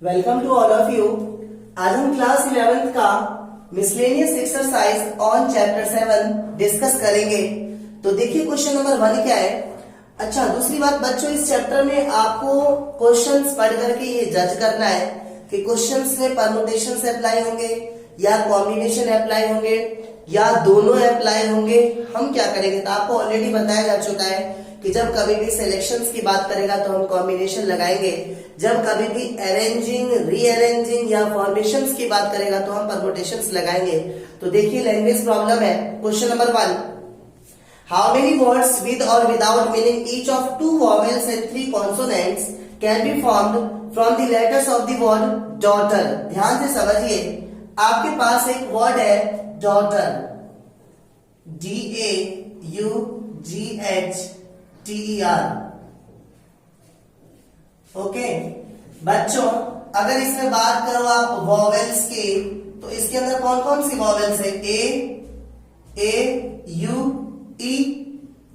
Welcome to all of you. आज हम class 11th का miscellaneous exercise on chapter 7 discuss करेंगे। तो देखिए क्वेश्चन नंबर 1 क्या है। अच्छा, दूसरी बात बच्चों, इस चैप्टर में आपको क्वेश्चंस पढ़ करके ये जज करना है कि क्वेश्चंस में परमुटेशन अप्लाई होंगे या कॉम्बिनेशन अप्लाई होंगे या दोनों अप्लाई होंगे। हम क्या करेंगे, तो आपको ऑलरेडी बताया जा चुका है कि जब कभी भी सिलेक्शंस की बात करेगा तो हम कॉम्बिनेशन लगाएंगे, जब कभी भी अरेंजिंग, रीअरेंजिंग या फॉर्मेशंस की बात करेगा तो हम परमुटेशंस लगाएंगे। तो देखिए लैंग्वेज प्रॉब्लम है। Question number 1, how many words with or without meaning each of 2 vowels and 3 consonants can be formed from the letters of the word daughter. ध्यान से समझिए, आपके पास एक वर्ड है डॉटर, DAUGHTER। ओके बच्चों, अगर इसमें बात करो आप वॉवेल्स की, तो इसके अंदर कौन कौन सी वॉवेल्स है? ए you E,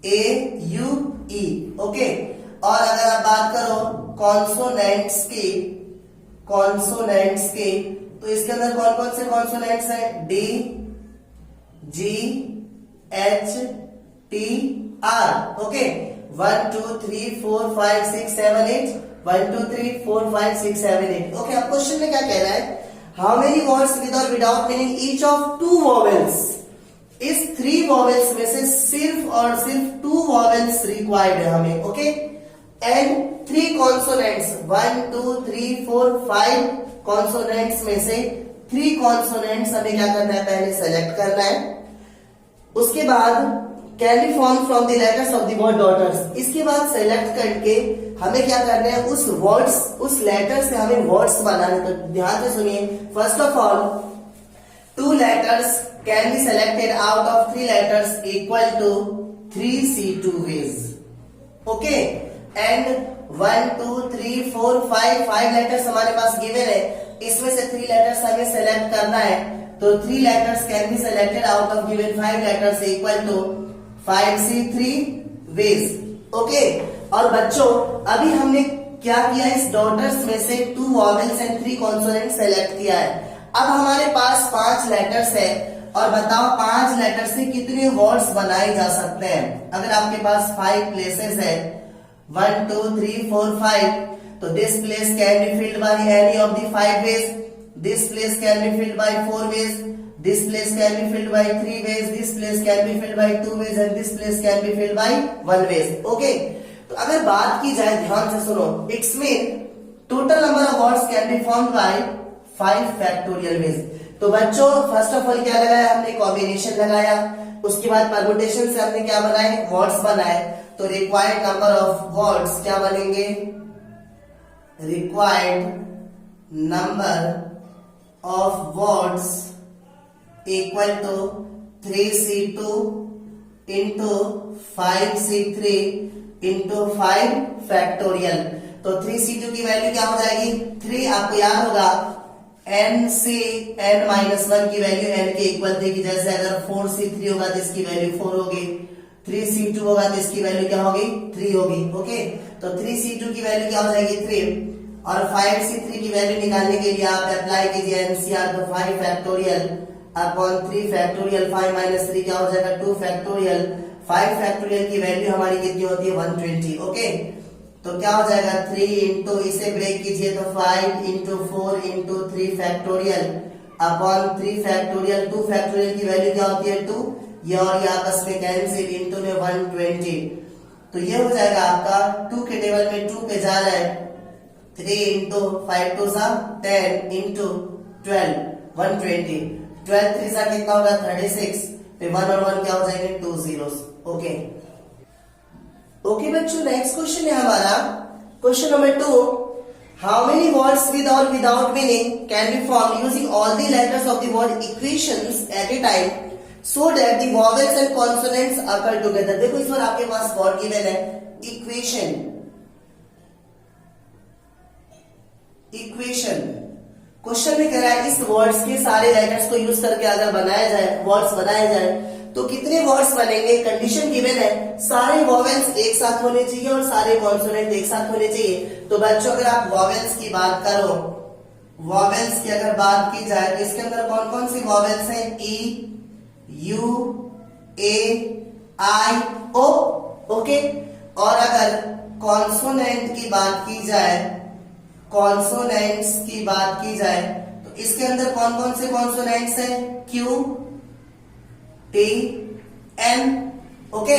A you E. Okay, और अगर आप बात करो कॉन्सोनेंट्स की, तो इसके अंदर कौन कौन से कॉन्सोनेंट्स है? D, G, H, T, R. Okay, 1 2 3 4 5 6 7 8, 1 2 3 4 5 6 7 8। Okay, अब क्वेश्चन में क्या कह रहा है? How many words with or without meaning each of 2 vowels. इस 3 वॉवेल्स में से सिर्फ और सिर्फ 2 वॉवेल्स रिक्वायर्ड है हमें। ओके, एंड 3 कॉन्सोनेंट्स, 1 2 3 4 5 कॉन्सोनेंट्स में से 3 कॉन्सोनेंट्स हमें क्या करना है? पहले सेलेक्ट करना है। उसके बाद can be form from the letters of the word daughters. इसके बाद सेलेक्ट करके हमें क्या करना है? उस वर्ड्स, उस लेटर से हमें वर्ड्स बनाने। तो ध्यान से सुनिए, first of all 2 letters can be selected out of 3 letters equal to 3C2 ways. Okay, and 1 2 3 4 5 letters हमारे पास गिवन है, इसमें से 3 letters हमें सेलेक्ट करना है। तो 3 letters can be selected out of given 5 letters equal to 5C3 ways. Okay, और बच्चों अभी हमने क्या किया? इस डॉटर्स में से 2 वॉवेल्स एंड 3 कॉन्सोनेंट सेलेक्ट किया है। अब हमारे पास 5 लेटर्स है, और बताओ 5 लेटर से कितने वर्ड्स बनाए जा सकते हैं? अगर आपके पास 5 प्लेसेस है, 1 2 3 4 5, तो this place can be filled by any of the 5 ways, this place can be filled by 4 ways, this place can be filled by 3 ways, this place can be filled by 2 ways, and this place can be filled by 1 ways. Okay, तो अगर बात की जाए, ध्यान से सुनो, it's mean total number of words can be formed by 5 factorial veg. तो बच्चों फर्स्ट ऑफ ऑल क्या लगाया हमने? कॉम्बिनेशन लगाया। उसके बाद परमुटेशन से हमने क्या बनाए? वर्ड्स बनाए। तो रिक्वायर्ड नंबर ऑफ वर्ड्स क्या बनेंगे? Required number of words equal to 3C2 into 5C3 into 5 factorial. तो 3C2 की वैल्यू क्या हो जाएगी? 3। आपको याद होगा n से n-1 की वैल्यू n के इक्वल थी। जैसे अगर 4C3 होगा तो इसकी वैल्यू 4 होगी, 3C2 होगा तो इसकी वैल्यू क्या होगी? 3 होगी। ओके, तो 3C2 की वैल्यू क्या हो जाएगी? 3, और 5C3 की वैल्यू निकालने के लिए आप अप्लाई कीजिए NCR। तो 5 फैक्टोरियल अपॉन 3 फैक्टोरियल, 5 माइनस 3 क्या हो जाएगा? 2 फैक्टोरियल। 5 फैक्टोरियल की वैल्यू हमारी कितनी होती है? 120। ओके, तो क्या हो जाएगा? 3 इंटू, इसे ब्रेक कीजिए तो 5 into 4 into 3 factorial upon 3 factorial. 2 factorial की वैल्यू क्या होती है? 2। ये और ये आपस में कैंसिल, इंटू में 120। तो ये हो जाएगा आपका 2 के टेबल में 2 पे जा रहा है, 3 इंटू 5 2 सा 10 इंटू 12, 120। 12 3 सा कितना होगा? 36 पे 1 और 1 क्या हो जाएंगे? 2 zeros। ओके ओके बच्चों, नेक्स्ट क्वेश्चन है हमारा question number 2, how many words with or without meaning can be form using all the letters of the word equations at a time so that the vowels and consonants occur together. देखो इस बार आपके पास word given है equation. Question में कह रहा है इस वर्ड्स के सारे लेटर्स को यूज करके अगर बनाया जाए, वर्ड्स बनाए जाए तो कितने वर्ड्स बनेंगे? कंडीशन गिवन है सारे वॉवेल्स एक साथ होने चाहिए और सारे कॉन्सोनेंट एक साथ होने चाहिए। तो बच्चों अगर आप वॉवेल्स की बात करो वॉवेल्स की अगर बात की जाए तो इसके अंदर कौन कौन सी वॉवेल्स हैं? ई, you, A, I, O. Okay, और अगर कॉन्सोनेंट की बात की जाए, कॉन्सोनेंट्स की बात की जाए तो इसके अंदर कौन कौन से कॉन्सोनेंट्स हैं? Q, T, N. Okay,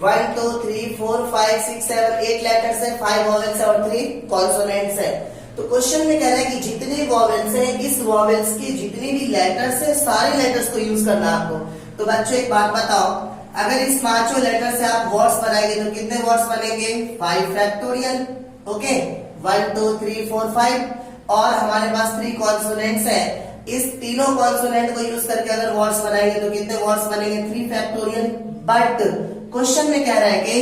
1 2 3 4 5 6 7 8 letters है, 5 वॉवेल्स है और 3 कॉन्सोनेंट्स है। तो क्वेश्चन में कह रहा है कि जितने वॉवेल्स हैं, इस वॉवेल्स के जितने भी लेटर्स है, सारे लेटर्स को यूज करना है आपको। तो बच्चों एक बात बताओ, अगर इस पांचों लेटर से आप वर्ड्स बनाएंगे तो कितने वर्ड्स बनेंगे? 5 फैक्टोरियल। ओके, 1 2 3 4 5, और हमारे पास 3 कॉन्सोनेंट्स है। इस तीनों कॉन्सोनेंट को यूज करके अगर वर्ड्स बनाएंगे तो कितने वर्ड्स बनेंगे? 3 फैक्टोरियल। बट क्वेश्चन में कह रहा है कि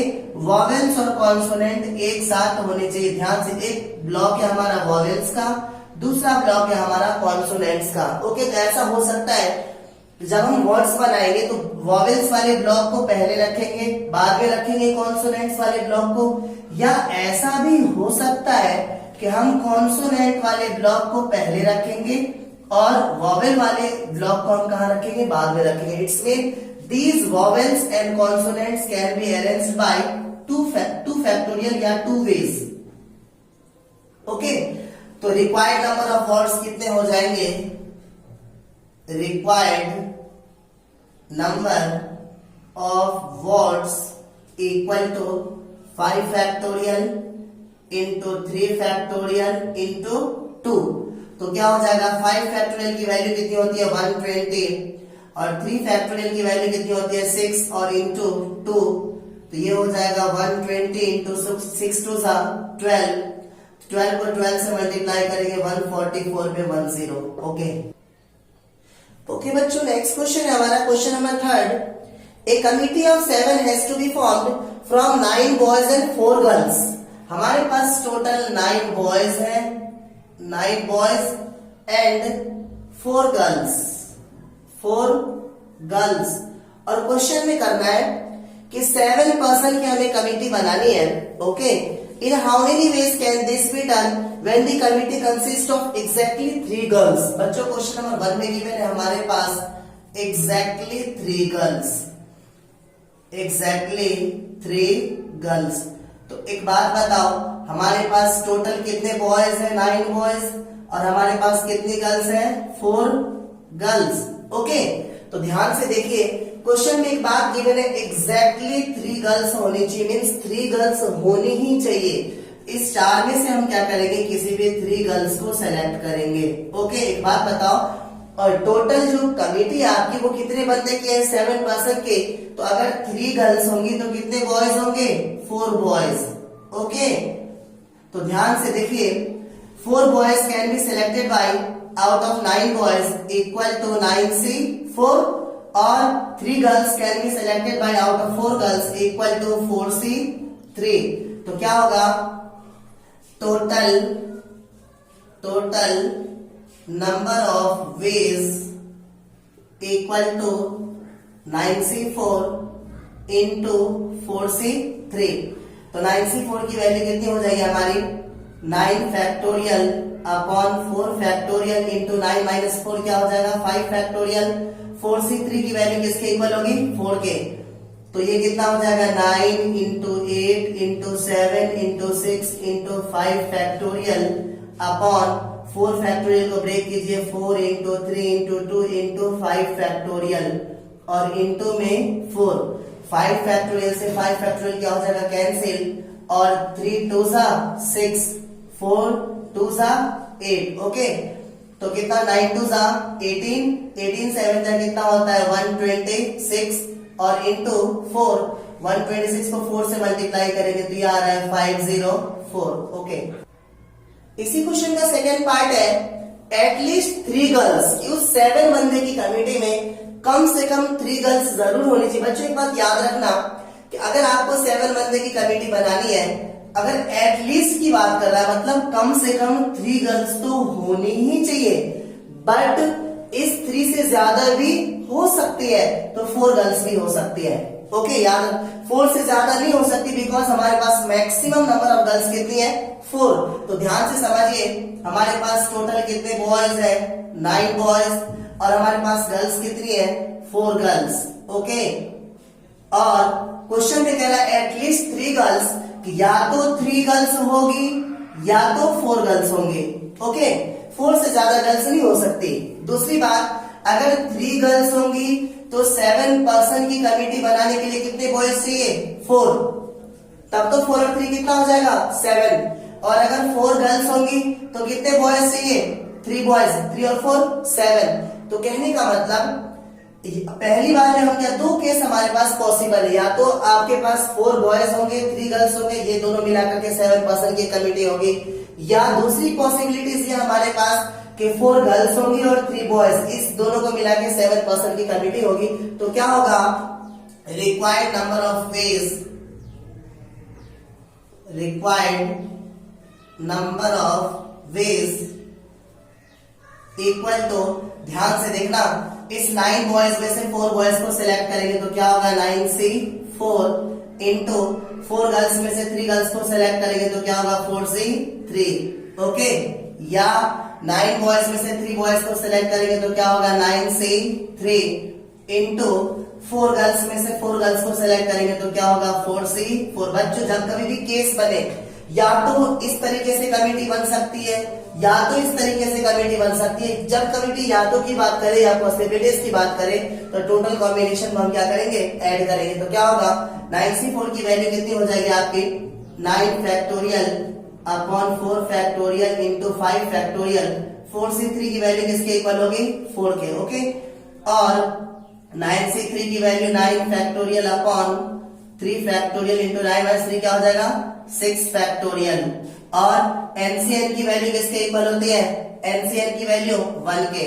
वॉवेल्स और कॉन्सोनेंट एक साथ होने चाहिए। ध्यान से, एक ब्लॉक है हमारा वॉवेल्स का, दूसरा ब्लॉक है हमारा कॉन्सोनेंट्स का। ओके, तो ऐसा हो सकता है जब हम वर्ड्स बनाएंगे तो वॉवेल्स वाले ब्लॉक को पहले रखेंगे, बाद में रखेंगे कॉन्सोनेंट्स वाले ब्लॉक को, या ऐसा भी हो सकता है कि हम कॉन्सोनेंट वाले ब्लॉक को पहले रखेंगे और वॉवेल वाले ब्लॉक को हम कहां रखेंगे? बाद में रखेंगे। It's mean these vowels and consonants can be arranged by two factorial या two ways। ओके, तो रिक्वायर्ड नंबर ऑफ वर्ड्स कितने हो जाएंगे? Required number of words equal to 5 factorial into 3 factorial into 2। तो क्या हो जाएगा? 5 फैक्टोरियल की वैल्यू कितनी होती है? 120, और 3 फैक्टोरियल की वैल्यू कितनी होती है? 6, और इंटू 2, तो ये हो जाएगा 120 इंटू 6 टू 12, 12 को 12 से मल्टीप्लाई करेंगे 144 पे 10। ओके बच्चों, नेक्स्ट क्वेश्चन है हमारा question number 3। A committee of 7 has to be formed from 9 boys and 4 girls. हमारे पास टोटल 9 बॉयज हैं, 9 बॉयज एंड 4 गर्ल्स, 4 गर्ल्स। और क्वेश्चन में करना है कि 7 पर्सन की हमें कमिटी बनानी है। Okay, in how many ways can this be done when the committee consist of exactly 3 girls. बच्चों क्वेश्चन नंबर 1 में गिवन है हमारे पास एग्जैक्टली 3 गर्ल्स, एग्जैक्टली 3 गर्ल्स। तो एक बात बताओ, हमारे पास टोटल कितने बॉयज हैं? 9 बॉयज, और हमारे पास कितनी गर्ल्स हैं? 4 गर्ल्स। ओके, तो ध्यान से देखिए, क्वेश्चन में एक बात गिवन है, एग्जैक्टली 3 गर्ल्स होनी चाहिए, मीन्स 3 गर्ल्स होनी ही चाहिए। इस 4 में से हम क्या करेंगे? किसी भी 3 गर्ल्स को सेलेक्ट करेंगे। ओके, एक बात बताओ, और टोटल जो कमिटी है आपकी वो कितने बंदे की है? 7 पर्सन के। तो अगर 3 गर्ल्स होंगी तो कितने बॉयज होंगे? 4 बॉयज। ओके, तो ध्यान से देखिए, 4 boys can be selected by out of 9 boys equal to 9C4, or 3 girls can be selected by out of 4 girls equal to 4C3। तो क्या होगा? Total number of ways equal to 9C4 into 4C3। तो 9C4 की value कितनी हो जाएगी हमारी? 9 factorial upon 4 factorial into 9 minus 4 क्या हो जाएगा? 5 फैक्टोरियल। 4C3 की वैल्यू किसके इक्वल होगी? 4 के। तो ये कितना हो जाएगा? 9 into 8 into 7 into 6 into 5 factorial upon 4 factorial को ब्रेक कीजिए, 4 इंटू 3 इंटू 2 इंटू 5 फैक्टोरियल, और इंटू में 4। 5 फैक्टोरियल से 5 फैक्टोरियल क्या हो जाएगा? कैंसिल, और 3 2 6, 4 2 8। ओके, तो कितना? 9 2 18, 18 7 जा कितना होता है? 126, और इंटू 4, 126 को 4 से मल्टीप्लाई करेंगे तो ये आ रहा है 504। ओके, इसी क्वेश्चन का सेकेंड पार्ट है, एटलीस्ट 3 गर्ल्स। उस 7 बंदे की कमिटी में कम से कम 3 गर्ल्स जरूर होनी चाहिए। बच्चों एक बात याद रखना कि अगर आपको 7 बंदे की कमिटी बनानी है, अगर एटलीस्ट की बात कर रहा है मतलब कम से कम 3 गर्ल्स तो होनी ही चाहिए, बट इस 3 से ज्यादा भी हो सकती है, तो 4 गर्ल्स भी हो सकती है। ओके यार, 4 से ज्यादा नहीं हो सकती बिकॉज हमारे पास मैक्सिमम नंबर ऑफ गर्ल्स कितनी है 4। तो ध्यान से समझिए, हमारे पास टोटल कितने बॉयज है 9 बॉयज, और हमारे पास गर्ल्स कितनी है 4 गर्ल्स। ओके, और क्वेश्चन में कह रहा है एटलीस्ट 3 गर्ल्स, या तो 3 गर्ल्स होगी या तो 4 गर्ल्स होंगे। ओके, 4 से ज्यादा गर्ल्स नहीं हो सकती। दूसरी बात, अगर 3 गर्ल्स होंगी तो 7 पर्सन की कमेटी बनाने के लिए कितने बॉयज चाहिए 4, तब तो 4 और 3 कितना हो जाएगा 7। और अगर 4 गर्ल्स होंगी तो कितने बॉयज चाहिए 3 बॉयज, 3 और 4 7। तो कहने का मतलब पहली बार में हम क्या, 2 केस हमारे पास पॉसिबल है, या तो आपके पास 4 बॉयज होंगे 3 गर्ल्स होंगे, ये दोनों मिलाकर के 7 पर्सन की कमेटी होगी, या दूसरी पॉसिबिलिटीज ये हमारे पास कि 4 गर्ल्स होंगी और 3 बॉयज, इस दोनों को मिला के 7 पर्सन की कमेटी होगी। तो क्या होगा, required number of ways, required number of ways equal to, ध्यान से देखना, इस 9 बॉयज में से 4 बॉयज को सिलेक्ट करेंगे तो क्या होगा 9C4 इंटू 4 गर्ल्स में से 3 गर्ल्स को सिलेक्ट करेंगे तो क्या होगा 4C3। ओके, या 9 बॉयज में से 3 बॉयज को सिलेक्ट करेंगे तो क्या होगा 9C3 इंटू 4 गर्ल्स में से 4 गर्ल्स को सिलेक्ट करेंगे तो क्या होगा 4C4। बच्चों, जब कभी भी केस बने, या तो इस तरीके से कमेटी बन सकती है या तो इस तरीके से कमेटी बन सकती है। जब कमेटी या तो की बात करें या पॉसिबिलिटीज की बात करें तो टोटल कॉम्बिनेशन हम क्या करेंगे ऐड करेंगे। तो क्या होगा 9C4 की वैल्यू कितनी हो जाएगी आपकी 9 factorial upon 4 factorial into 5 factorial. 4C3 की वैल्यू किसके इक्वल होगी 4 के। ओके, और 9C3 की value 9 factorial upon 3 factorial into 9 minus 3 क्या हो जाएगा 6 फैक्टोरियल। और एनसीएन की वैल्यू किसके इक्वल होती है, एनसीएन की वैल्यू 1 के।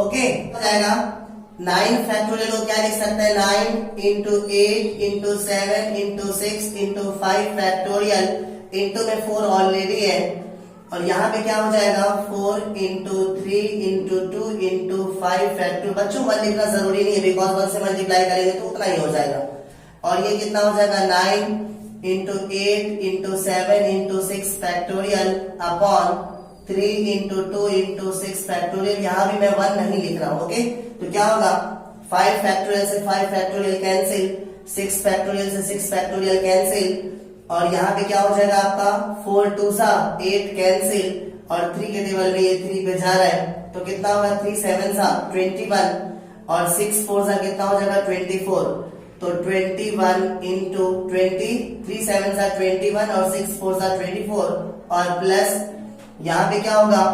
ओके, हो जाएगा 9 फैक्टोरियल को क्या लिख सकते हैं 9 into 8 into 7 into 6 into 5 factorial, into में 4 ऑलरेडी है, और यहाँ पे क्या हो जाएगा 4 इंटू 3 इंटू 2 इंटू 5 फैक्टोरियल। बच्चों 1 लिखना जरूरी नहीं है बिकॉज 1 से मल्टीप्लाई करेंगे तो उतना ही हो जाएगा। और ये कितना हो जाएगा 9 into 8 into 7 into 6 factorial upon 3 into 2 into 6 factorial. यहाँ भी मैं 1 नहीं लिख रहा हूँ। ओके, तो क्या होगा 5 फैक्टोरियल से 5 फैक्टोरियल कैंसिल, 6 फैक्टोरियल से 6 फैक्टोरियल कैंसिल, और यहाँ पे क्या हो जाएगा आपका 4 2 8 कैंसिल, और 3 के टेबल में ये 3 पे जा रहा है तो कितना होगा 3 7 21, और 6 4 कितना हो जाएगा 24। तो 21 इंटू 20, 3 7 21 और 6 4 24, और प्लस यहाँ पे क्या होगा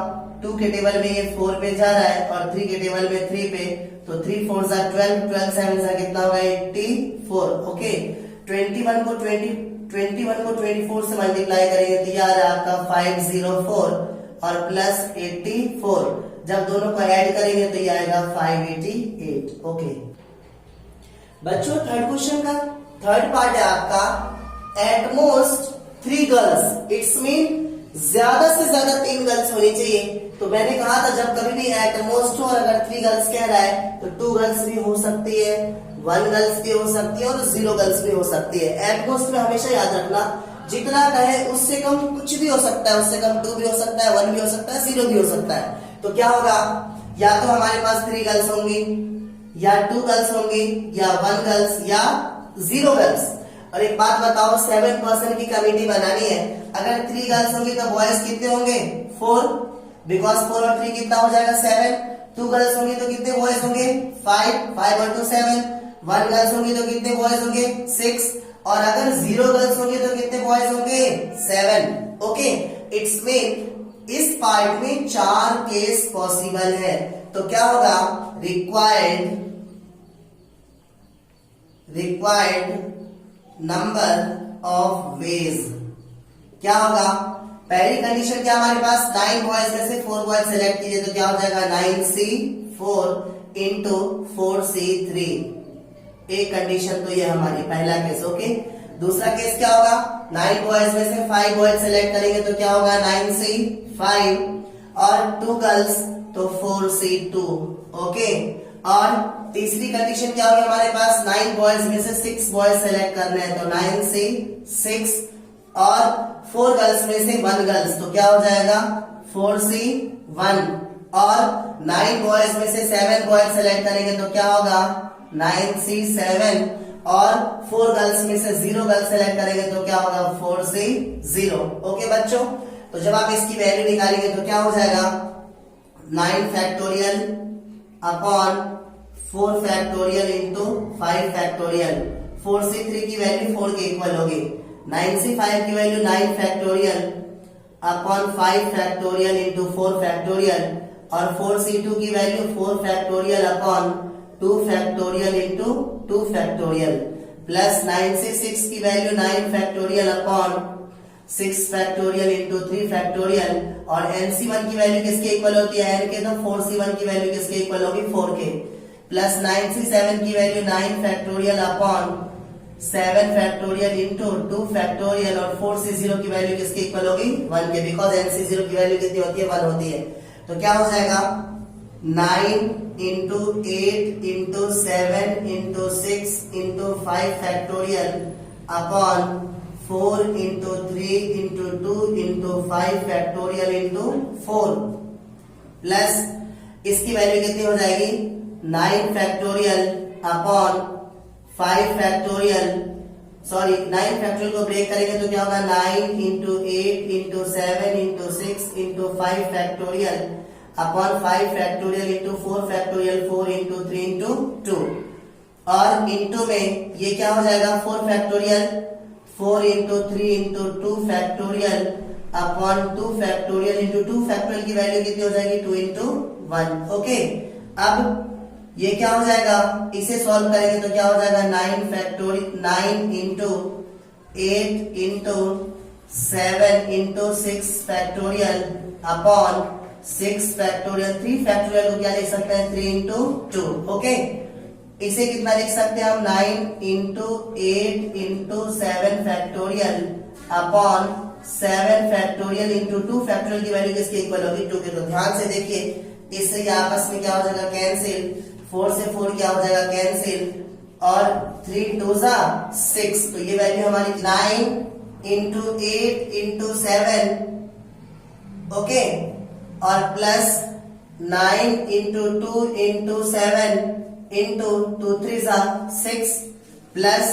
2 के टेबल में ये 4 पे जा रहा है और 3 के टेबल में 3 पे, तो 3 4 12, 12 7 कितना होगा 84। ओके, 21 को 24 से मल्टीप्लाई करेंगे तो ये आ रहा है आपका 504 और प्लस 84। जब दोनों को ऐड करेंगे तो ये आएगा 588। ओके बच्चों, थर्ड क्वेश्चन का थर्ड पार्ट है आपका एटमोस्ट 3 गर्ल्स, इट्स मीन ज्यादा से ज्यादा 3 गर्ल्स होनी चाहिए। तो मैंने कहा था जब कभी भी एटमोस्ट हो और अगर 3 गर्ल्स कह रहा है तो 2 गर्ल्स भी हो सकती है, 1 गर्ल्स भी हो सकती है और 0 गर्ल्स भी हो सकती है। एटमोस्ट में हमेशा याद रखना जितना कहे उससे कम कुछ भी हो सकता है, उससे कम 2 भी हो सकता है, 1 भी हो सकता है, 0 भी हो सकता है। तो क्या होगा, या तो हमारे पास 3 गर्ल्स होंगी या 2 गर्ल्स होंगी या 1 गर्ल्स या 0 गर्ल्स। और एक बात बताओ 7% की कमेटी बनानी है, अगर 3 गर्ल्स होंगी तो बॉयज कितने होंगे 4, बिकॉज 4 और 3 कितना हो जाएगा 7। 2 गर्ल्स होंगी तो कितने बॉयज होंगे 5 और 2 7। 1 गर्ल्स होंगी तो कितने बॉयज होंगे 6, और अगर 0 गर्ल्स होंगी तो कितने बॉयज होंगे 7। ओके, इट्स मीन इस पार्ट में 4 केस पॉसिबल है। तो क्या होगा रिक्वायर्ड नंबर ऑफ वेज क्या होगा, पहली कंडीशन क्या हमारे पास 9 बॉयज में से 4 बॉयज सिलेक्ट कीजिए तो क्या हो जाएगा 9C4 इंटू 4C3। एक कंडीशन तो ये हमारी पहला केस। ओके, दूसरा केस क्या होगा 9 बॉयज में से 5 बॉयज सिलेक्ट करेंगे तो क्या होगा 9C5 और 2 गर्ल्स तो 4C2। ओके, और तीसरी कंडीशन क्या होगी हमारे पास, 9 बॉयज में से 6 बॉयज सेलेक्ट करने हैं, तो 9 से 6 और 4 गर्ल्स में से 1 गर्ल्स, तो क्या हो जाएगा 4 से 1 और 9 बॉयज में से 7 बॉयज सेलेक्ट करेंगे तो क्या होगा 9 से 7 और 4 गर्ल्स में से 0 गर्ल्स सेलेक्ट करेंगे तो क्या होगा 4 से 0। ओके बच्चों, तो जब आप इसकी वैल्यू निकालेंगे तो क्या हो जाएगा 9 factorial upon 4 factorial into 5 factorial. 4 से 3 की वैल्यू 4 के इक्वल होगी, 9 से 5 की value 9 factorial upon 5 factorial into 4 factorial और 4 से 2 की value 4 factorial upon 2 factorial into 2 factorial plus 9 से 6 की value 9 factorial upon 6 factorial into 3 factorial और nc1 की वैल्यू किसके इक्वल होती है n के, तो 4c1 की वैल्यू किसके इक्वल होगी 4 के प्लस 9c7 की value 9 factorial upon 7 factorial into 2 factorial और 4c0 की वैल्यू किसके इक्वल होगी 1 के, बिकॉज nc0 की वैल्यू कितनी होती है 1 होती है। तो क्या हो जाएगा 9 into 8 into 7 into 6 into 5 factorial upon 4 into 3 into 2 into 5 factorial into 4 plus इसकी वैल्यू कितनी हो जाएगी 9 factorial upon 5 factorial, sorry 9 factorial को ब्रेक करेंगे तो क्या होगा 9 into 8 into 7 into 6 into 5 factorial upon 5 factorial into 4 factorial 4 into 3 into 2 और इंटू में ये क्या हो जाएगा 4 factorial 4 into 3 into 2 factorial upon 2 factorial into 2 factorial की वैल्यू कितनी हो जाएगी 2 इंटू 1। ओके, अब ये क्या हो जाएगा, इसे सॉल्व करेंगे तो क्या हो जाएगा 9 factorial 9 into 8 into 7 into 6 factorial upon 6 factorial 3 factorial को क्या लिख सकते हैं 3 इंटू 2। ओके, इसे कितना लिख सकते हैं हम 9 into 8 into 7 factorial upon 7 factorial into 2 factorial की वैल्यू किसके इक्वल होगी 2 के। तो ध्यान से देखिए, इससे आपस में क्या हो जाएगा कैंसिल, 4 से 4 क्या हो जाएगा कैंसिल और 3 2 6, तो ये वैल्यू हमारी 9 इंटू 8 इंटू 7 ओके और plus 9 into 2 into 7 into 2 3 6 plus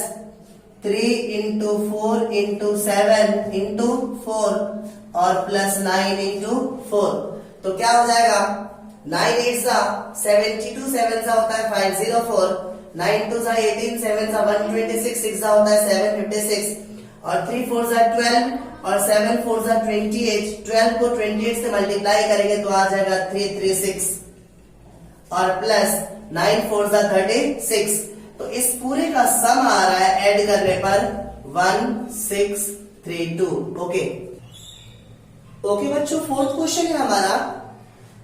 3 into 4 into 7 into 4 और प्लस 9 इंटू 4, तो क्या हो जाएगा 9 8 72 7 होता है 504, 9 2 18 7 126, 6 होता है 756 और 3 4 12 और 7 4 28। 12 को 28 से मल्टीप्लाई करेंगे तो आ जाएगा 336 और प्लस 9 4 36, तो इस पूरे का सम आ रहा है ऐड करने पर 1632। ओके ओके बच्चों, फोर्थ क्वेश्चन है हमारा,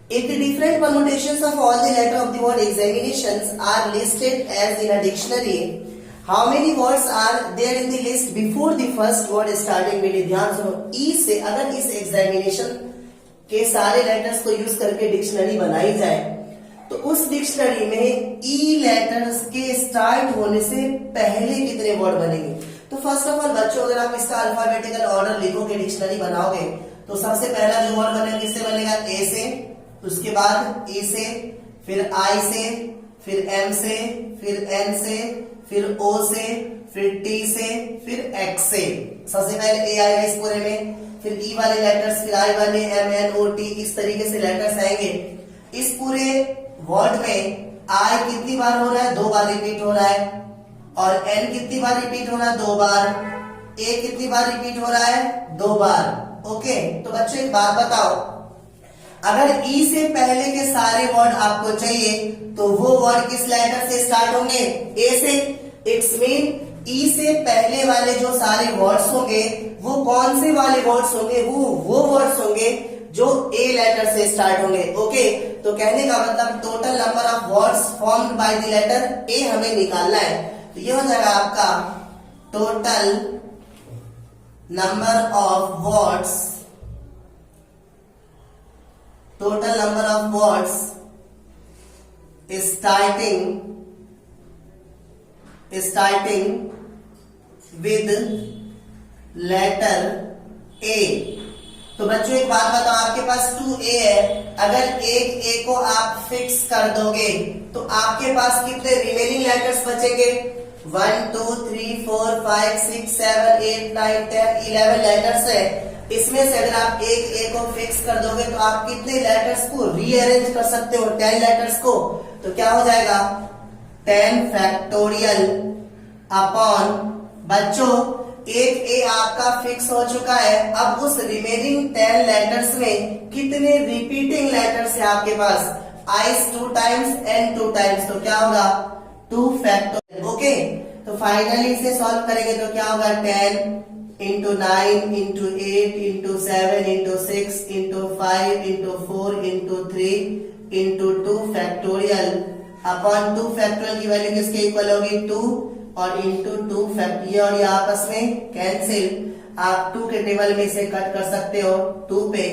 if the different permutations of all the letter of the word examinations are listed as in a dictionary, how many words are there in the list before the first word starting with? ध्यान सुनो, ई से अगर इस examination के सारे letters को use करके dictionary बनाई जाए तो उस डिक्शनरी में ई लेटर्स के स्टार्ट होने से पहले कितने वर्ड बनेंगे। तो फर्स्ट ऑफ ऑल बच्चों, अगर आप इसका अल्फाबेटिकल ऑर्डर लिखोगे, डिक्शनरी बनाओगे, तो सबसे पहला जो वर्ड बनेगा किससे बनेगा ए से, उसके बाद ई से, फिर आई से, फिर एम से, फिर एन से, फिर ओ से, फिर टी से, फिर एक्स से। सबसे पहले ए आएगा इस पूरे में, फिर ई वाले लेटर्स, फिर आई वाले एम एन ओ टी, इस तरीके से लेटर्स आएंगे। इस पूरे वर्ड में आई कितनी बार हो रहा है 2 बार रिपीट हो रहा है और एन कितनी बार रिपीट हो रहा है 2 बार, ए कितनी बार रिपीट हो रहा है 2 बार। ओके, तो बच्चों एक बात बताओ, अगर ई से पहले के सारे वर्ड आपको चाहिए तो वो वर्ड किस लेटर से स्टार्ट होंगे ए से। इट्स मीन ई से पहले वाले जो सारे वर्ड्स होंगे वो कौन से वाले वर्ड्स होंगे, वो वर्ड्स होंगे जो ए लेटर से स्टार्ट होंगे। ओके, तो कहने का मतलब total number of words formed by the letter A हमें निकालना है। तो ये हो जाएगा आपका total number of words, total number of words starting starting with letter A। तो बच्चों एक बात बताओ, आपके पास 2A है, अगर एक A को आप फिक्स कर दोगे तो आपके पास कितने रिमेनिंग लेटर्स बचेंगे? 1 2 3 4 5 6 7 8 9 10 11 लेटर्स है। इसमें से अगर आप एक A को फिक्स कर दोगे तो आप कितने लेटर्स को रीअरेंज कर सकते हो? 10 लेटर्स को। तो क्या हो जाएगा? 10 फैक्टोरियल अपॉन, बच्चों एक ए आपका फिक्स हो चुका है, अब उस रिमेनिंग 10 लेटर्स में कितने रिपीटिंग लेटर्स है आपके पास? आइस 2 टाइम्स, एन 2 टाइम्स, तो क्या होगा? 2 फैक्टोरियल। ओके, तो फाइनली इसे सॉल्व करेंगे तो क्या होगा? 10 into 9 into 8 into 7 into 6 into 5 into 4 into 3 into 2 factorial upon 2 factorial की वैल्यू किसके इक्वल होगी? 2 और इंटू 2 फैक्टोरियल, और ये आपस में कैंसिल, आप 2 के टेबल में से कट कर सकते हो 2 पे,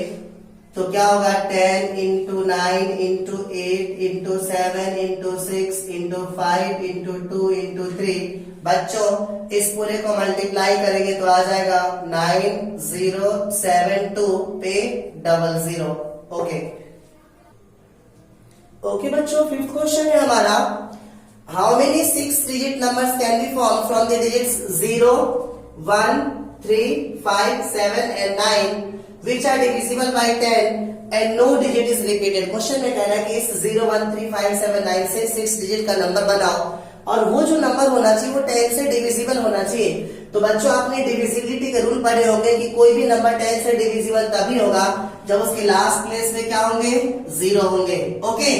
तो क्या होगा? 10 into 9 into 8 into 7 into 6 into 5 into 2 into 3। बच्चों इस पूरे को मल्टीप्लाई करेंगे तो आ जाएगा 9072 पे 00। ओके ओके बच्चों, 5th क्वेश्चन है हमारा, how many 6 digit numbers can be formed from the digits 0 1 3 5 7 and 9 which are divisible by 10 and no digit is repeated। Question में कह रहा है कि इस 0 1 3 5 7 9 से 6 डिजिट का नंबर बनाओ और वो जो नंबर होना चाहिए वो 10 से डिविजिबल होना चाहिए। तो बच्चों आपने डिविजिबिलिटी के रूल पढ़े होंगे कि कोई भी नंबर 10 से डिविजिबल तभी होगा जब उसके लास्ट प्लेस में क्या होंगे? 0 होंगे। ओके,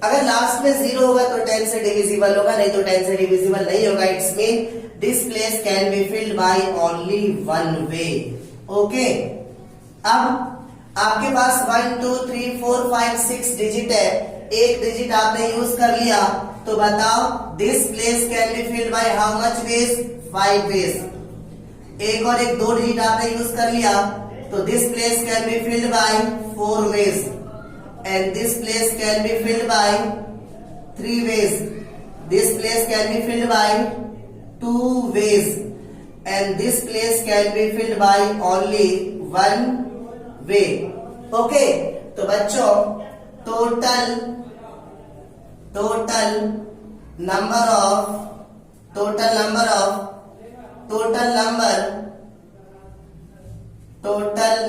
अगर लास्ट में 0 होगा तो 10 से डिविजिबल होगा, नहीं तो 10 से डिविजिबल नहीं होगा। It's mean this place can be filled by only one way. Okay, अब आपके पास 1 2 3 4 5 6 डिजिट है, एक डिजिट आपने यूज कर लिया, तो बताओ this place can be filled by how much ways? 5 ways. एक और एक 2 डिजिट आपने यूज कर लिया तो this place can be filled by 4 ways and this place can be filled by 3 ways, this place can be filled by 2 ways and this place can be filled by only 1 way। okay, तो बच्चों total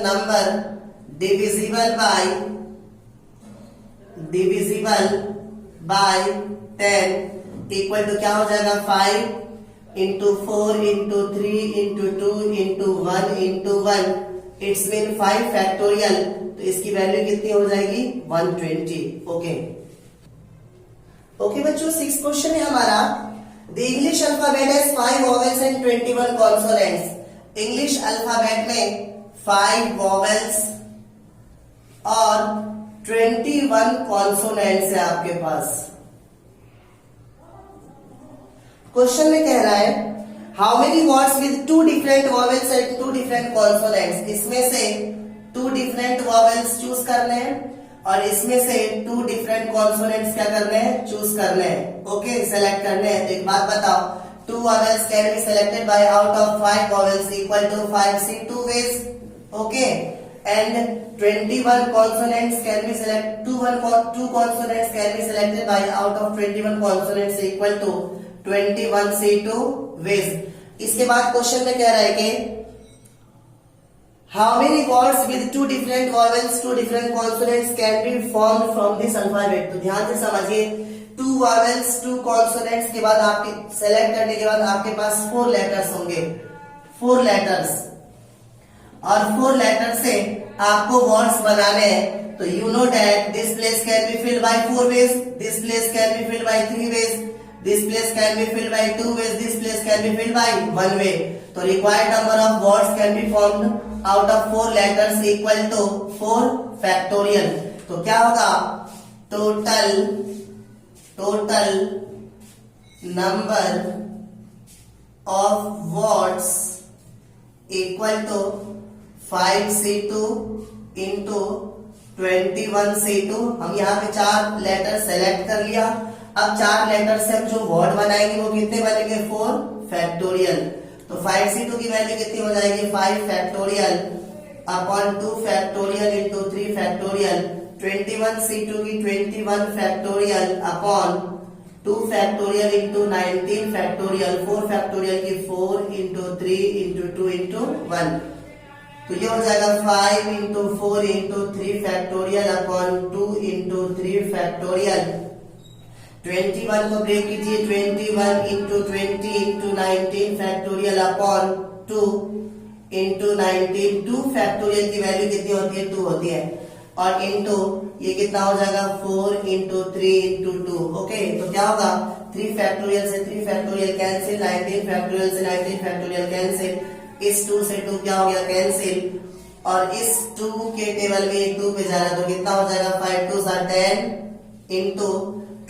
number divisible by 10 equal to क्या हो जाएगा? 5 into 4 into 3 into 2 into 1 into 1, it's mean 5 factorial. तो इसकी value कितनी हो जाएगी? 120। ओके ओके बच्चों, 6th क्वेश्चन है हमारा, the English alphabet has 5 vowels and 21 consonants. English alphabet में 5 वॉवेल्स और 21 कॉन्सोनेंट्स है आपके पास। क्वेश्चन में कह रहा है how many words with 2 different vowels and 2 different consonants. इसमें से 2 डिफरेंट वॉवेल्स चूज करने हैं और इसमें से 2 डिफरेंट कॉन्सोनेंट्स क्या करने हैं? चूज करने हैं। ओके, सेलेक्ट करने हैं। तो एक बात बताओ, 2 vowels can be selected by out of 5 vowels equal to 5 C 2 ways. Okay, and 21 consonants can be selected, 2 consonants can be selected by out of 21 consonants equal to 21 C2 ways। इसके बाद question में कह रहा है कि how many words with 2 different vowels 2 different consonants can be formed from this alphabet। तो ध्यान से समझिए, 2 vowels 2 consonants के बाद आपके सेलेक्ट करने के बाद आपके पास 4 लेटर्स होंगे, 4 लेटर्स, और 4 लेटर से आपको वर्ड्स बनाने हैं। तो you know that this place can be filled by 4 ways, this place can be filled by 3 ways, this place can be filled by 2 ways, this place can be filled by 1 way. तो required number of words can be formed out of 4 letters equal to 4 factorial. तो क्या होगा? Total number of words equal to 5C2 into 21C2। हम यहाँ पे 4 letter select कर लिया अब 4 लेटर से हम जो वर्ड बनाएंगे वो कितने बनेंगे 4 फैक्टोरियल। तो 5c2 की वैल्यू कितनी हो जाएगी 5 factorial upon 2 factorial into 3 factorial. 21c2 की 21 factorial upon 2 factorial into 19 factorial. 4 factorial की 4 इंटू 3 इंटू 2 इंटू 1। तो ये हो जाएगा 5 into 4 into 3 factorial upon 2 into 3 factorial. 21 को ब्रेक कीजिए 21 into 20 into 19 factorial upon 2 into 19। 2 factorial की वैल्यू कितनी होती है 2 होती है और इंटू ये कितना हो जाएगा 4 इंटू 3 इंटू 2। ओके, तो क्या होगा 3 फैक्टोरियल से 3 फैक्टोरियल कैंसिल, 19 फैक्टोरियल से 19 फैक्टोरियल कैंसिल, इस 2 से 2 क्या हो गया कैंसिल और इस 2 के टेबल में 2 पे जाना तो कितना हो जाएगा 5 2 सा 10 इंटू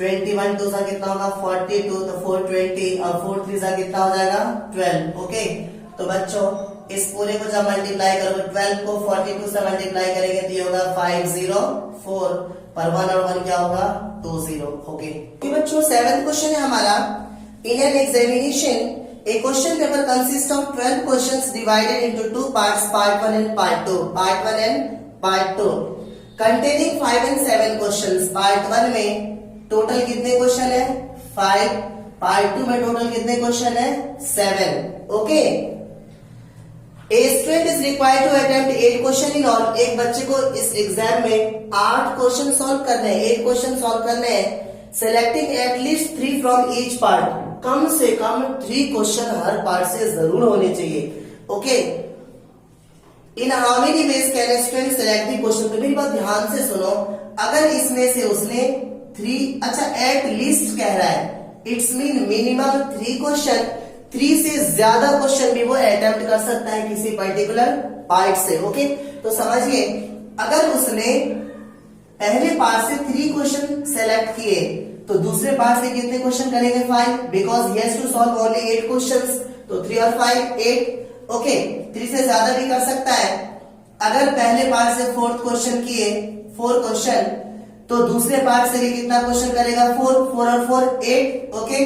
21 2 सा कितना होगा 42 तो 420 और 4 3 सा कितना हो जाएगा 12। ओके, तो बच्चों इस पूरे को जब मल्टीप्लाई करोगे 12 को 42 से मल्टीप्लाई करेंगे तो ये होगा 504 पर 1 और 1 क्या होगा 20। ओके बच्चों 7th क्वेश्चन है हमारा। In an examination a question paper consists of 12 questions divided into 2 parts, part 1 and part 2, part 1 and part 2 containing 5 and 7 questions। part 1 में टोटल कितने क्वेश्चन है 5, part 2 में टोटल कितने क्वेश्चन है 7। Okay, A student is required to attempt 8 question in all। एक बच्चे को इस एग्जाम में 8 क्वेश्चन सॉल्व करने हैं, 8 क्वेश्चन सॉल्व करने हैं। Selecting at least 3 from each part, कम से कम 3 क्वेश्चन हर पार्ट से जरूर होने चाहिए। Okay, in how many ways can student select the question. तो मेरी बात ध्यान से सुनो, अगर इसमें से उसने 3, अच्छा एट लीस्ट कह रहा है, इट्स मीन मिनिमम 3 क्वेश्चन, 3 से ज्यादा क्वेश्चन भी वो अटेम्प्ट कर सकता है किसी पर्टिकुलर पार्ट से। ओके, तो समझिए अगर उसने पहले पार्ट से 3 क्वेश्चन सेलेक्ट किए तो दूसरे पार्ट से कितने क्वेश्चन करेंगे 5, because he has to solve only 8 questions, तो 3 और 5 8। ओके, 3 से ज्यादा भी कर सकता है। अगर पहले पार्ट से 4th क्वेश्चन किए 4 क्वेश्चन तो दूसरे पार्ट से भी कितना क्वेश्चन करेगा 4 और 4 8। ओके,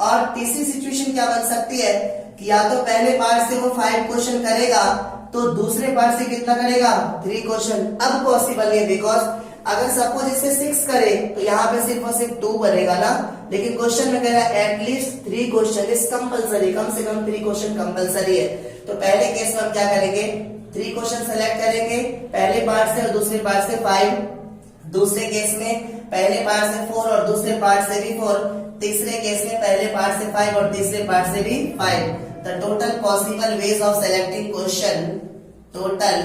और तीसरी सिचुएशन क्या बन सकती है कि या तो पहले पार्ट से वो 5 क्वेश्चन करेगा तो दूसरे पार्ट से कितना करेगा 3 क्वेश्चन। अब पॉसिबल नहीं, बिकॉज अगर सपोज इसे 6 करे तो यहाँ पे सिर्फ और सिर्फ 2 बनेगा ना, लेकिन क्वेश्चन में कह रहा है एटलीस्ट 3 क्वेश्चन इज कंपलसरी, कम से कम 3 क्वेश्चन कंपलसरी है। तो पहले केस में हम क्या करेंगे 3 क्वेश्चन सेलेक्ट करेंगे पहले पार्ट से और दूसरे पार्ट से 5। दूसरे केस में पहले पार्ट से 4 और दूसरे पार्ट से भी 4। तीसरे केस में पहले पार्ट से 5 और तीसरे पार्ट से भी 5। The total possible ways of selecting question, total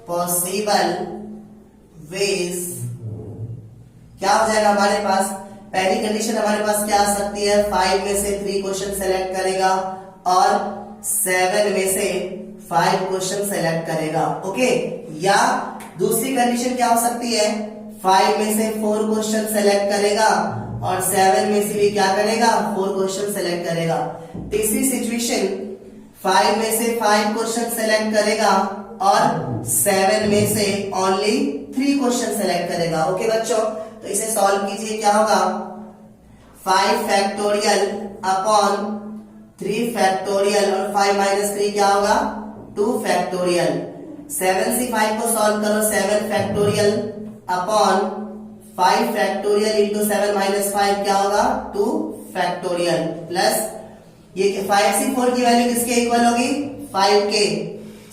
possible veg क्या हो जाएगा हमारे पास। पहली कंडीशन हमारे पास क्या आ सकती है 5 में से 3 क्वेश्चन सेलेक्ट करेगा और 7 में से 5 क्वेश्चन सेलेक्ट करेगा। ओके, या दूसरी कंडीशन क्या हो सकती है 5 में से 4 क्वेश्चन सेलेक्ट करेगा और 7 में से भी क्या करेगा 4 क्वेश्चन सेलेक्ट करेगा। तीसरी सिचुएशन 5 में से 5 क्वेश्चन सेलेक्ट करेगा और 7 में से ओनली 3 क्वेश्चन सेलेक्ट करेगा। ओके बच्चों, तो इसे सॉल्व कीजिए, क्या होगा 5 फैक्टोरियल अपॉन 3 फैक्टोरियल और 5 माइनस 3 क्या होगा 2 फैक्टोरियल। 7 से 5 को सॉल्व करो 7 factorial upon 5 factorial into 7 minus 5 क्या होगा 2 फैक्टोरियल प्लस ये 5 से 4 की वैल्यू किसके इक्वल होगी 5 के।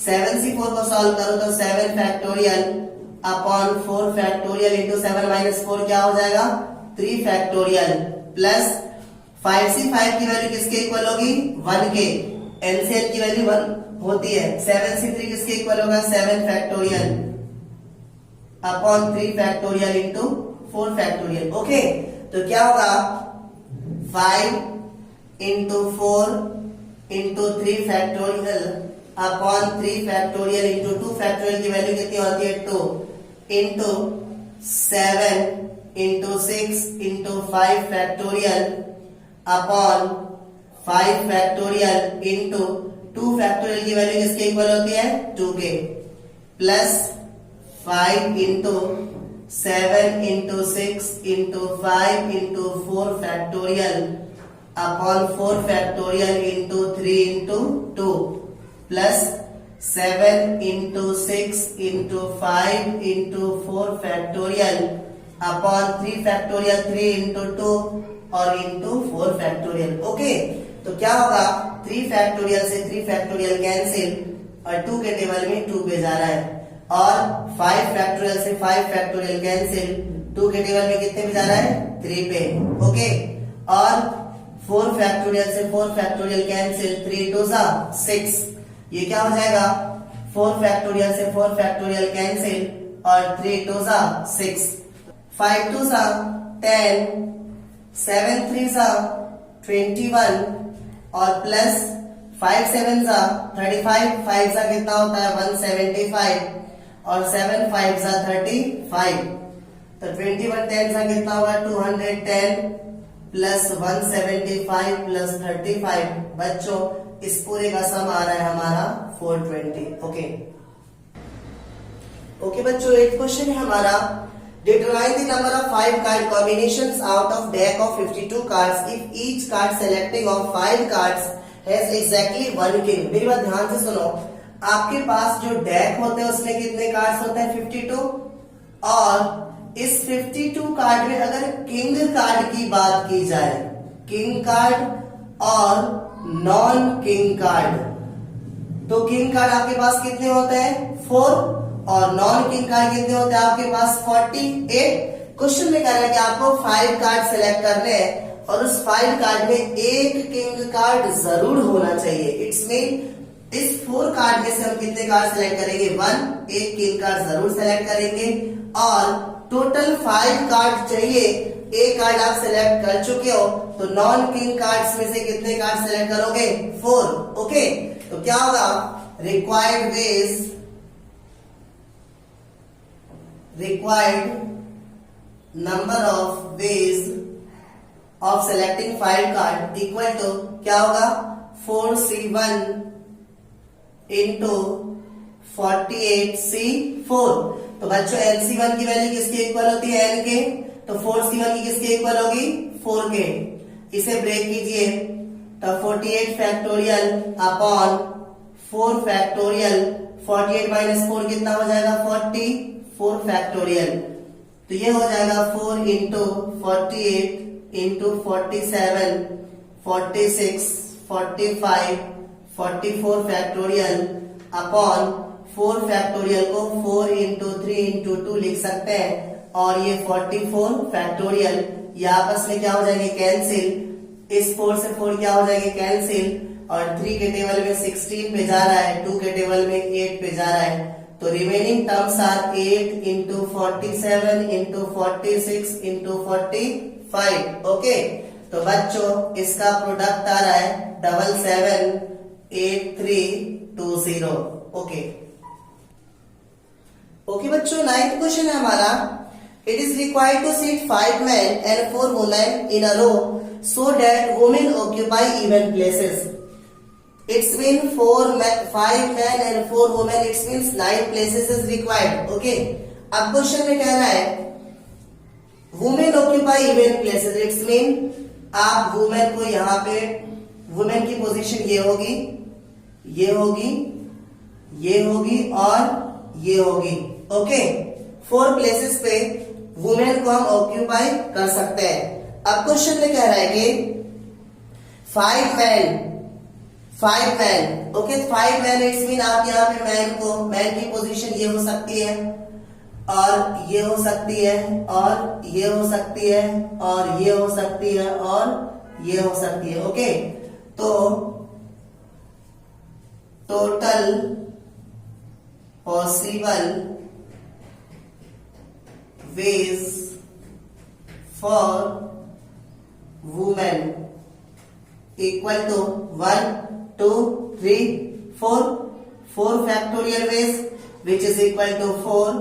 7 से 4 को सॉल्व करो तो 7 factorial upon 4 factorial into 7 minus 4 क्या हो जाएगा 3 फैक्टोरियल प्लस 5 से 5 की वैल्यू किसके इक्वल होगी 1 के। एलसीएम की वैल्यू 1 होती है। 7 से 3 किसके इक्वल होगा 7 factorial upon 3 factorial into 4 factorial. Okay, तो क्या होगा 5 into 4 into 3 factorial upon 3 factorial into 2 factorial की वैल्यू कितनी होती है 2 into 7 into 6 into 5 factorial upon 5 factorial into 2 factorial की वैल्यू किसके इक्वल होती है 2 के plus 5 into 7 into 6 into 5 into 4 factorial upon 4 factorial into 3 into 2 plus 7 into 6 into 5 into 4 factorial upon 3 factorial 3 into 2 और into 4 factorial. ओके, तो क्या होगा, 3 factorial से 3 factorial कैंसिल और 2 के टेबल में 2 पे जा रहा है और 5 factorial से 5 factorial कैंसिल 2 के टेबल में कितने पे जा रहा है, 3 पे. ओके, और 4 factorial से 4 factorial कैंसिल 3 2 जा 6. ये क्या हो जाएगा, 4 factorial से 4 factorial कैंसिल और 3 2 जा 6. 5 2 जा 10, 7 3 जा 21 और प्लस 5 7 जा 35, 5 जा कितना होता है 175 और 7 5 जा 35. तो 21 10 जा कितना होगा 210 प्लस 175 प्लस 35. बच्चों इस पूरे का सम आ रहा है हमारा 420. ओके ओके बच्चों, 8th क्वेश्चन है हमारा, determine the number of 5 card combinations out of deck of 52 cards if each card selecting of 5 cards has exactly 1 king. मेरी बात ध्यान से सुनो, आपके पास जो डेक होते हैं उसमें कितने कार्ड्स होते हैं 52 और इस 52 कार्ड में अगर किंग कार्ड की बात की जाए, किंग कार्ड और नॉन किंग कार्ड, तो किंग कार्ड आपके पास कितने होते हैं 4 और नॉन किंग कार्ड कितने होते हैं आपके पास 48. क्वेश्चन में कह रहा है कि आपको 5 कार्ड सेलेक्ट करने हैं और उस 5 कार्ड में एक किंग कार्ड जरूर होना चाहिए. इट्स मीन इस 4 कार्ड में से हम कितने कार्ड सेलेक्ट करेंगे 1, एक किंग कार्ड जरूर सेलेक्ट करेंगे और टोटल 5 कार्ड चाहिए. एक कार्ड आप सेलेक्ट कर चुके हो तो नॉन किंग कार्ड्स में से कितने कार्ड सेलेक्ट करोगे 4. ओके, तो क्या होगा, required ways, required number of ways of selecting 5 card equal to क्या होगा 4C1 into 48C4. तो बच्चों LC1 की वैल्यू किसकी इक्वल होती है N के, तो 4C1 की किसकी इक्वल होगी 4 के. इसे ब्रेक कीजिए तो 48 फैक्टोरियल अपॉन 4 फैक्टोरियल, 48 माइनस 4 कितना हो जाएगा 44 फैक्टोरियल. तो ये हो जाएगा 4 into 48 into 47 46 45 44 factorial upon 4 factorial को 4 इंटू 3 इंटू 2 लिख सकते हैं और ये 44 फैक्टोरियल ये आपस में क्या हो जाएंगे कैंसिल. इस 4 से 4 क्या हो जाएंगे कैंसिल और 3 के टेबल में 16 पे जा रहा है, 2 के टेबल में 8 पे जा रहा है. तो remaining terms are 8 into 47 into 46 into 45. Okay, तो बच्चों इसका प्रोडक्ट आ रहा है 778320. ओके ओके बच्चों, 9th क्वेश्चन है हमारा, it is required to seat 5 men and 4 women in a row so that women occupy even places. It's mean 5 men and 4 women. It means 9 places is required. Okay. अब question में कह रहा है women occupy even places. It's mean आप women को यहाँ पे women की पोजीशन ये होगी, ये होगी, ये होगी और ये होगी. ओके, 4 प्लेसेस पे women को हम ऑक्यूपाई कर सकते हैं. अब क्वेश्चन में कह रहा है कि 5 men, okay 5 man. It's mean आप यहाँ पे मैन को, मैन की पोजीशन ये हो सकती है और ये हो सकती है और ये हो सकती है और ये हो सकती है और ये हो सकती है. ओके, तो total possible ways for women equal to 1 2 3 4 factorial ways which is equal to 4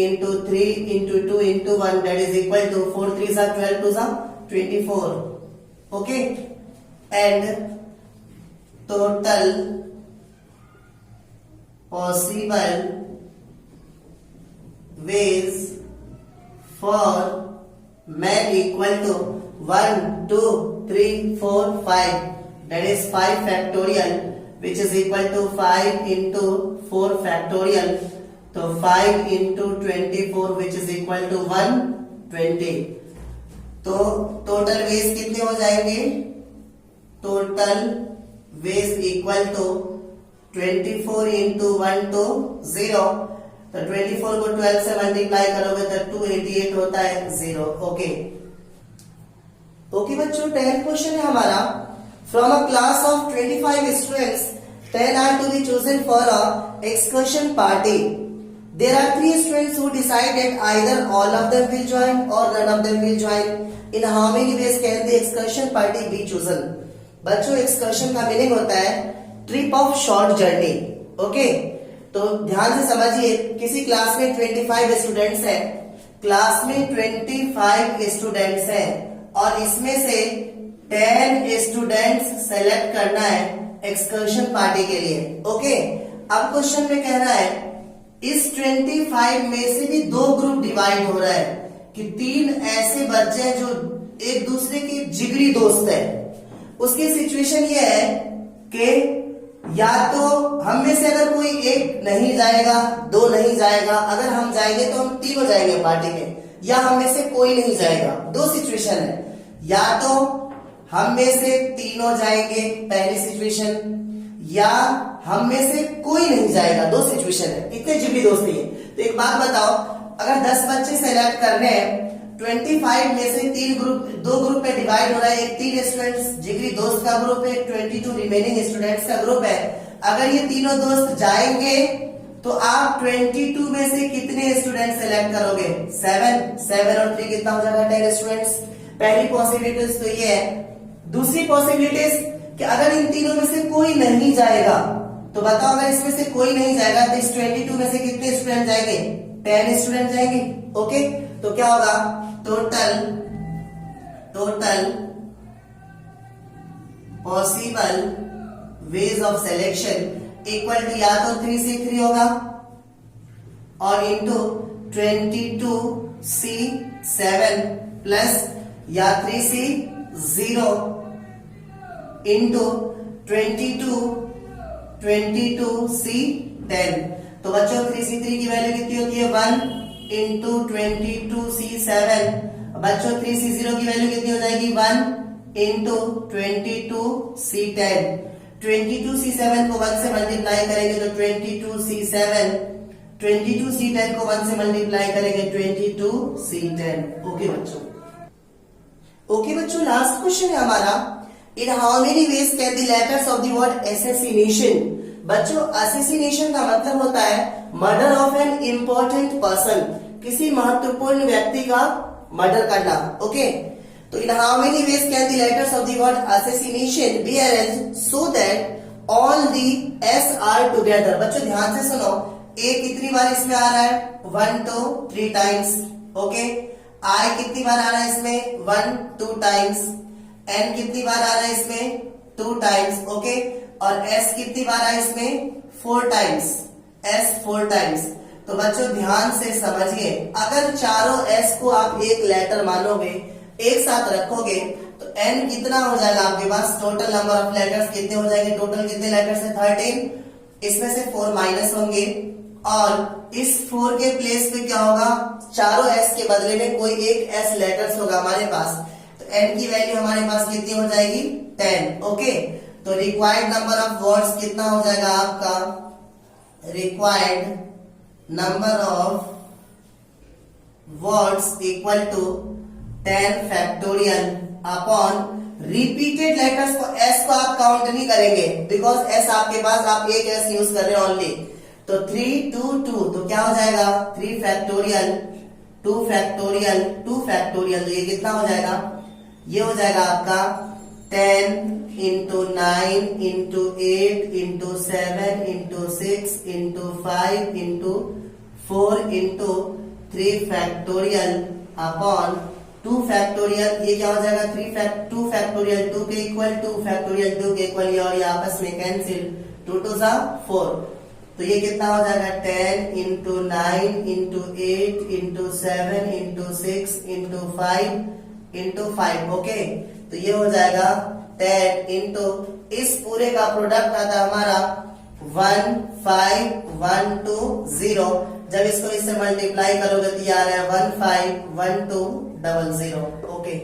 into 3 into 2 into 1 that is equal to 4 3s are 12 2s are 24. Okay, and total possible ways 4 men equal to 1 2 3 4 5, that is 5 factorial, which is equal to 5 into 4 factorial, तो 5 into 24 which is equal to 120. तो total veg कितने हो जाएंगे? Total ways equal to 24 into 1 to 0, तो 24 को 12 से multiply करोगे तो 288 होता है 0. ओके बच्चों, 10th क्वेश्चन है हमारा. From a class of 25 students 10 are to be chosen for a excursion party. There are 3 students who decided either all of them will join or none of them will join. In how many ways can the excursion party be chosen? बच्चों, excursion का meaning होता है trip of short journey. Okay, तो ध्यान से समझिए. किसी class में 25 स्टूडेंट्स हैं, क्लास में 25 स्टूडेंट्स हैं और इसमें से 10 स्टूडेंट्स सेलेक्ट करना है एक्सकर्शन पार्टी के लिए. ओके, अब क्वेश्चन में कह रहा है इस 25 में से भी 2 ग्रुप डिवाइड हो रहा है कि 3 ऐसे बच्चे हैं जो एक दूसरे के जिगरी दोस्त है. उसकी सिचुएशन ये है कि या तो हम में से अगर कोई एक नहीं जाएगा, 2 नहीं जाएगा, अगर हम जाएंगे तो हम 3 जाएंगे पार्टी में, या हम में से कोई नहीं जाएगा. 2 सिचुएशन है, या तो हम में से 3 जाएंगे पहली सिचुएशन, या हम में से कोई नहीं जाएगा. 2 सिचुएशन है. इतने जिगरी दोस्ती है. तो एक बात बताओ, अगर 10 बच्चे सेलेक्ट करने हैं, 25 में से 2 ग्रुप पे डिवाइड हो रहा है. एक 3 स्टूडेंट्स जिगरी दोस्त का ग्रुप है, 22 रिमेनिंग स्टूडेंट्स का ग्रुप है. अगर ये तीनों दोस्त जाएंगे तो आप 22 में से कितने स्टूडेंट सेलेक्ट करोगे? 7 और 3 कितना हो जाएगा? 10 स्टूडेंट्स. पहली पॉसिबिलिटीज तो ये है. दूसरी पॉसिबिलिटीज कि अगर इन तीनों में से कोई नहीं जाएगा, तो बताओ अगर इसमें से कोई नहीं जाएगा तो इस 22 में से कितने स्टूडेंट जाएंगे? 10 स्टूडेंट जाएंगे. ओके, तो क्या होगा? Total possible ways of selection equal to या तो 3 से 3 होगा और इंटू 22C7 प्लस या 3C 0 इंटू 22C10. तो बच्चों 3C3 की वैल्यू कितनी होती है? 1 इंटू 22C7. बच्चों 3C0 की वैल्यू कितनी हो जाएगी? 1 इंटू 22C10. 22C7 को 1 से मल्टीप्लाई करेंगे तो 22C7, 22C10 को 1 से मल्टीप्लाई करेंगे 22C10. ओके बच्चों, लास्ट क्वेश्चन है हमारा. In how many ways can the letters of the word assassination. बच्चों, असैसिनेशन का मतलब होता है murder of an important person, किसी महत्वपूर्ण व्यक्ति का मर्डर करना. ओके, तो in how many ways can the letters of the word assassination be arranged so that all the S R together. बच्चों ध्यान से सुनो, ए कितनी बार इसमें आ रहा है? 1 to 3 टाइम्स. ओके, आई कितनी बार आ रहा है इसमें? 1 2 टाइम्स. एन कितनी बार आ रहा है इसमें? 2 टाइम्स. ओके, और एस कितनी बार आया इसमें? 4 टाइम्स. S 4 times. तो बच्चों ध्यान से समझिए, अगर चारों एस को आप एक लेटर मानोगे, एक साथ रखोगे, तो एन कितना हो जाएगा आपके पास? टोटल नंबर ऑफ लेटर्स कितने हो जाएंगे? टोटल कितने लेटर्स है? 13. इसमें से 4 माइनस होंगे और इस 4 के प्लेस पे क्या होगा? चारों एस के बदले में कोई एक एस लेटर्स होगा हमारे पास. तो एन की वैल्यू हमारे पास कितनी हो जाएगी? 10. ओके, तो रिक्वायर्ड नंबर ऑफ वर्ड्स कितना हो जाएगा आपका? Required number of words equal to 10 factorial upon repeated letters को एस को आप काउंट नहीं करेंगे बिकॉज एस आपके पास आप एक एस यूज कर रहे हैं ओनली. तो 3 2 2, तो क्या हो जाएगा? 3 फैक्टोरियल 2 फैक्टोरियल 2 फैक्टोरियल. तो ये कितना हो जाएगा? ये हो जाएगा आपका 10 into 9 into 8 into 7 into 6 into 5 into 4 into 3 factorial upon 2 factorial. ये क्या हो जाएगा? 2 factorial 2 के इक्वल 2 factorial 2 के इक्वल, और ये आपस में कैंसिल. 2 2 4. तो ये कितना हो जाएगा 10 into 9 into 8 into 7 into 6 into 5 into 5। Okay, तो ये हो जाएगा 10 इंटू इस पूरे का प्रोडक्ट आता है हमारा 15120। जब इसको इससे मल्टीप्लाई करोगे तो ये आ रहा है 1512000। ओके।